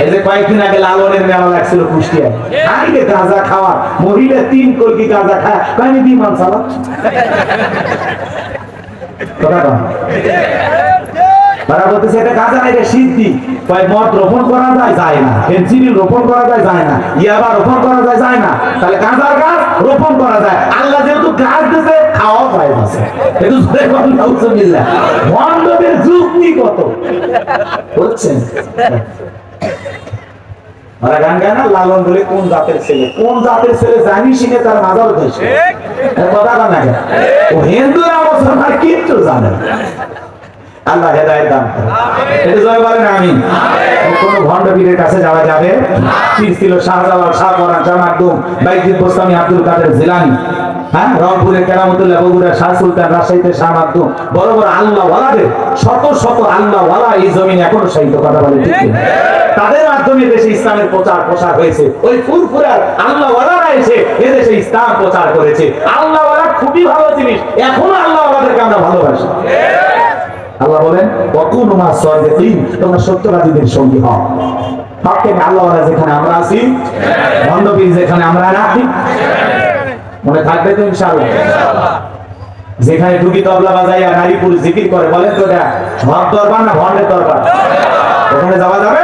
এই যে কয়েকদিন আগে লালনের মেলা লাগছিল কুষ্টিয়ায়, আগে গাঁজা খাওয়া মহিলা 3 কলকি গাঁজা খায়, আমি বিমান চালা কথা কন। তারা বলতেছে এটা গাঁজা না, এটা সিদ্ধি। মদ রোপণ করা যায়, যায় না। ফেনসিডিল রোপণ করা যায়, যায় না। ইয়াবা রোপণ করা যায়, যায় না। তাহলে গাঁজার গাছ রোপণ করা যায়। আল্লাহ যেহেতু গাছ দিয়েছে, খাওয়া যায় আছে। একটু জোরে বলুন নাউজুবিল্লাহ। মন্ডপের যুক্তি কত বুঝছেন? ওরা গান গায় না, লালন বলে কোন জাতের ছেলে, কোন জাতের ছেলে জানি শিখে তার মাজার উঠেছে কথা না। ও হিন্দুরা মুসলমান কিচ্ছু জানে না। আল্লাহ হেদায়েত দান করেন। এটা জয় বলেন আমিন। কোন ভণ্ড পীরের কাছে যাওয়া যাবে? পীর ছিল শাহজালাল, শাহপরান, শাহ মাকদুম, বাইজিদ বোস্তামি, আব্দুল কাদের জিলানী, হ্যাঁ, রংপুরের কেরামতুল্লাহ, বগুড়ার শাহ সুলতান, রাজশাহীতে শাহ মাকদুম, বড় বড় আল্লাহ ওয়ালাদের শত শত আল্লাহ ওয়ালা এই জমিনে এখনো সাহিত্য কথা বলে, ঠিক না? তাদের মাধ্যমে দেশে ইসলামের প্রচার প্রসার হয়েছে। ওই ফুরফুরার আল্লাহ ওয়ালারা এসে এদেশে ইসলাম প্রচার করেছে। আল্লাহ ওয়ালা খুবই ভালো জিনিস, এখনো আল্লাহ ওয়ালাদেরকে আমরা ভালোবাসি। আল্লাহ বলেন ওয়াকুনু মা সাদিকিন, তোমরা সত্যবাদীদের সঙ্গী হও। হকে আল্লাহ ওয়ালা যেখানে আমরা আছি, ভণ্ডপীর যেখানে আমরা আছি, মনে থাকবে তো ইনশাআল্লাহ। যেখানে ঢুকি তবলা বাজাইয়া নারী পুরুষ জিকির করে, বলেন তো এটা হক দরবার না ভণ্ডের দরবার? ওখানে যাওয়া যাবে?